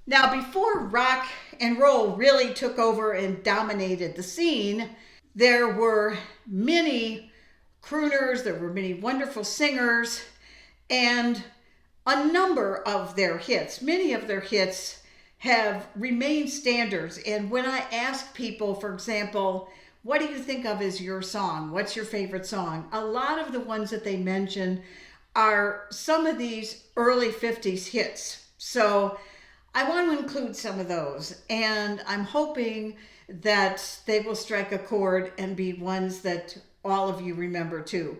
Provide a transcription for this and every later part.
Now, before rock and roll really took over and dominated the scene, there were many crooners, there were many wonderful singers, and a number of their hits, many of their hits have remained standards. And when I ask people, for example, what do you think of as your song? What's your favorite song? A lot of the ones that they mention are some of these early 50s hits. So I want to include some of those, and I'm hoping that they will strike a chord and be ones that all of you remember too.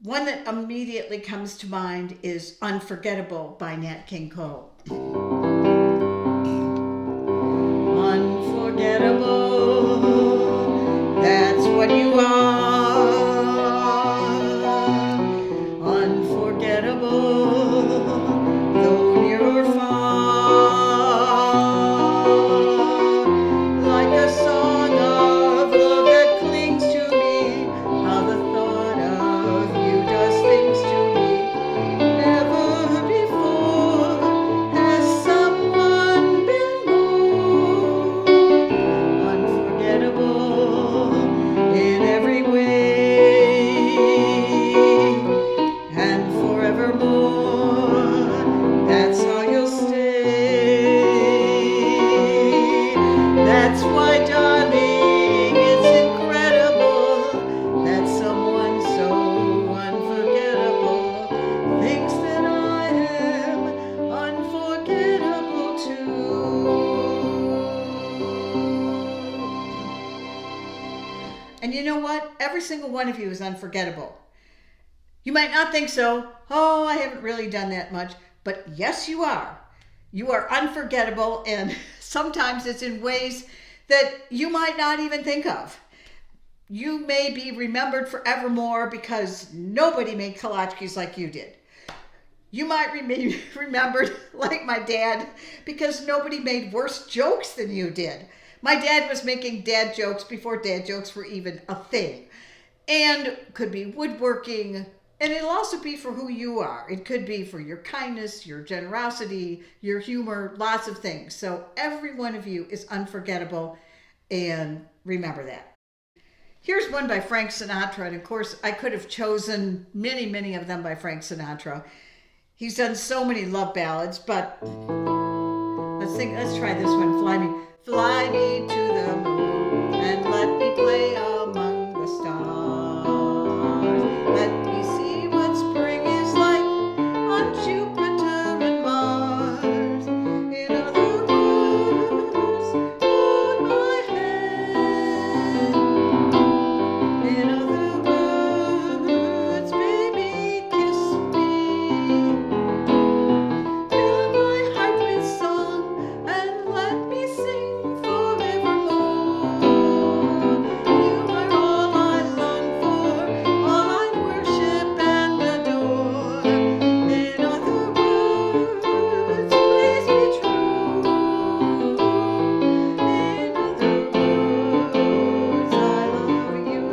One that immediately comes to mind is Unforgettable by Nat King Cole. Unforgettable, that's what you are. Unforgettable, though near or far. Like a song of love that clings to me, how the thought of you does things to me. Never before has someone been more unforgettable in every way, and forevermore, that's how you'll stay. That's why, darling, it's incredible that someone so unforgettable thinks that I am unforgettable too. And you know what? Every single one of you is unforgettable. You might not think so. Oh, I haven't really done that much. But yes, you are. You are unforgettable, and sometimes it's in ways that you might not even think of. You may be remembered forevermore because nobody made kolaches like you did. You might be remembered like my dad because nobody made worse jokes than you did. My dad was making dad jokes before dad jokes were even a thing. And could be woodworking, and it'll also be for who you are. It could be for your kindness, your generosity, your humor, lots of things. So every one of you is unforgettable, and remember that. Here's one by Frank Sinatra, and of course I could have chosen many of them by Frank Sinatra. He's done so many love ballads, but let's try this one. Fly me to the moon and let me play among the stars. Let me see what spring is like on Jupiter and Mars. In other words, hold my hand. In other words, baby, kiss me. Fill my heart with song and let me sing forevermore. You are all I long for, all I worship and adore. In other words, please be true. In other words, I love you.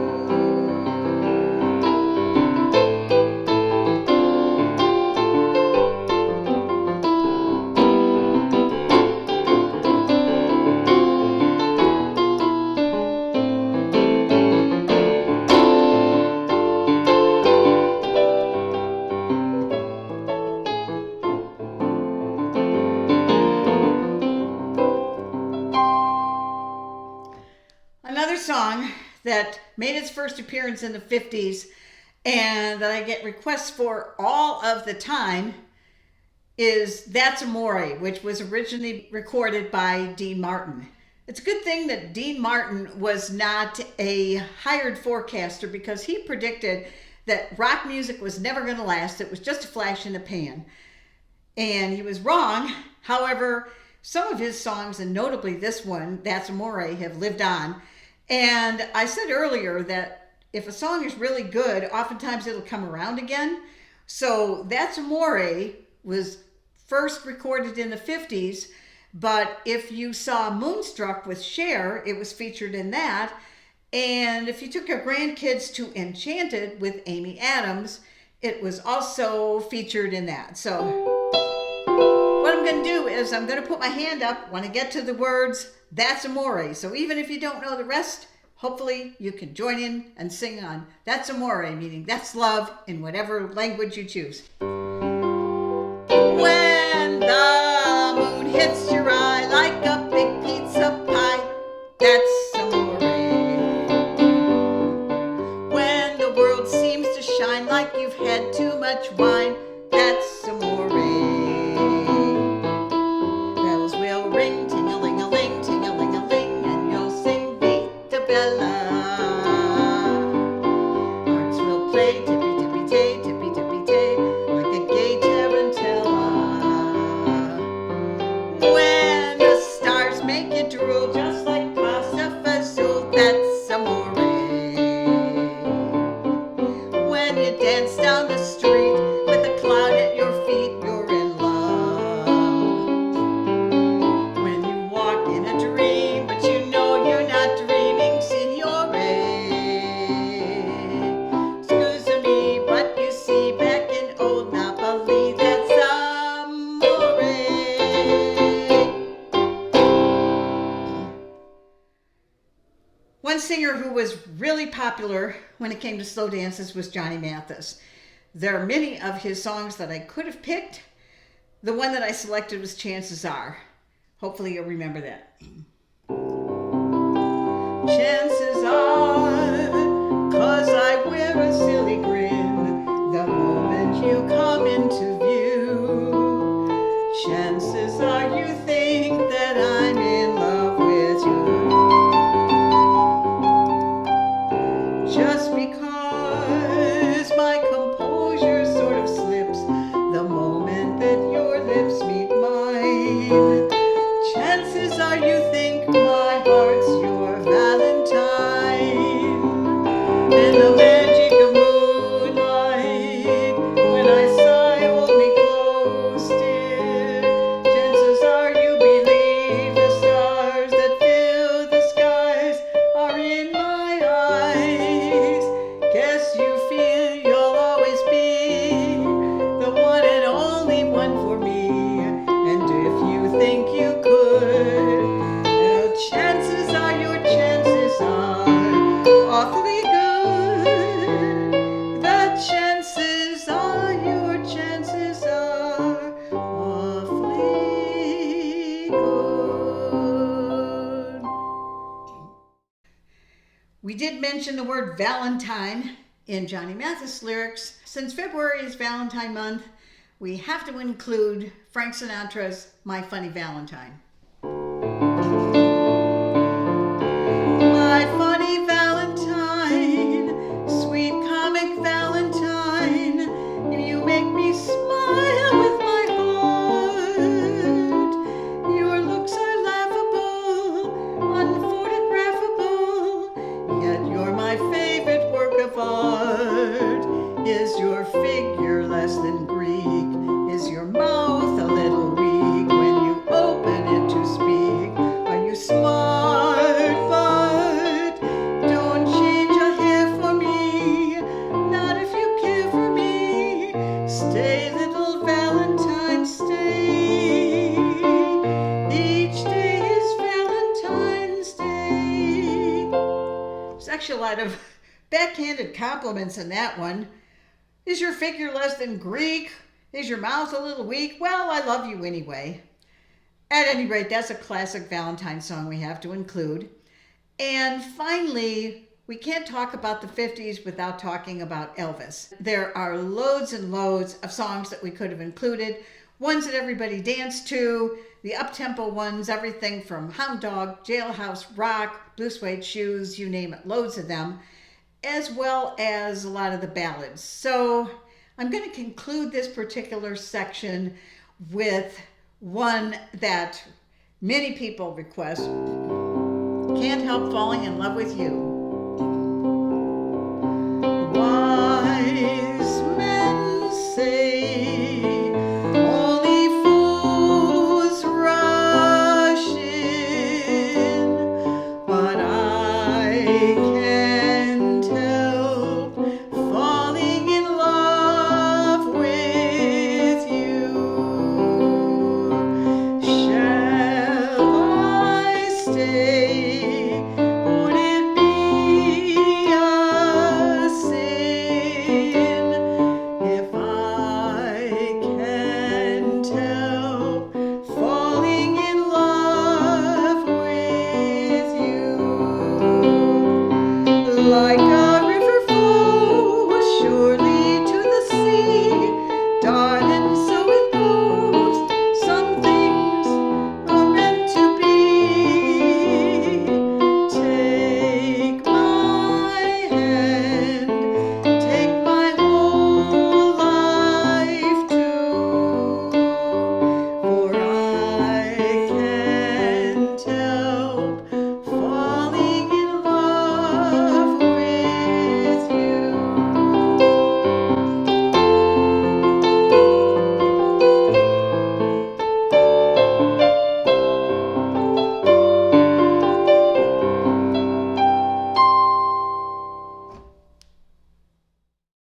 Another song that made its first appearance in the 50s and that I get requests for all of the time is That's Amore, which was originally recorded by Dean Martin. It's a good thing that Dean Martin was not a hired forecaster because he predicted that rock music was never going to last. It was just a flash in the pan. And he was wrong. However, some of his songs, and notably this one, That's Amore, have lived on. And I said earlier that if a song is really good, oftentimes it'll come around again. So That's Amore was first recorded in the 50s, but if you saw Moonstruck with Cher, it was featured in that. And if you took your grandkids to Enchanted with Amy Adams, it was also featured in that. So what I'm I'm going to do is I'm going to put my hand up when I get to the words, "That's Amore." So even if you don't know the rest, hopefully you can join in and sing on "That's Amore," meaning that's love in whatever language you choose. When the moon hits your eye like a big pizza pie, that's amore. When the world seems to shine like you've had too much wine, that's amore. Bells will ring, ting-a-ling-a-ling, ting-a-ling-a-ling, and you'll sing Vita Bella. Hearts will play tippy-tippy-tay, tippy-tippy-tay, like a gay tarantella. When the stars make you drool just like pasta fazool, that's amore. When you dance down the street with a cloud at your feet, you're in love. When you walk in a dream, but you know you're not dreaming, signore. Scusa me, but you see, back in old Napoli, that's amore. One singer who was really popular when it came to slow dances was Johnny Mathis. There are many of his songs that I could have picked. The one that I selected was "Chances Are." Hopefully you'll remember that. Chances are, 'cause I wear a silly grin the moment you come into view. Chances are you think that I'm in love with you. Just because my composure sort of slips the moment that your lips meet mine. Chances are you think my heart's your Valentine. In the magic of moonlight, when I sigh, hold me close, dear. Chances are you believe the stars that fill the skies are in my eyes. Guess you feel you'll always be the one and only one for me. And if you think you could, well, chances are your chances are awfully good. The chances are your chances are awfully good. We did mention the word Valentine in Johnny Mathis lyrics. Since February is Valentine month, we have to include Frank Sinatra's "My Funny Valentine." My funny Valentine, sweet comic Valentine, you make me smile with my heart. Your looks are laughable, unphotographable, yet you're my favorite work of art. Is your figure less than Greek? Is your mouth a little weak when you open it to speak? Are you smart, but don't change a hair for me? Not if you care for me. Stay, little Valentine, stay. Each day is Valentine's Day. There's actually a lot of backhanded compliments in that one. Is your figure less than Greek? Is your mouth a little weak? Well, I love you anyway. At any rate, that's a classic Valentine song we have to include. And finally, we can't talk about the 50s without talking about Elvis. There are loads and loads of songs that we could have included, ones that everybody danced to, the up-tempo ones, everything from Hound Dog, Jailhouse Rock, Blue Suede Shoes, you name it, loads of them, as well as a lot of the ballads. So I'm going to conclude this particular section with one that many people request, "Can't Help Falling in Love with You."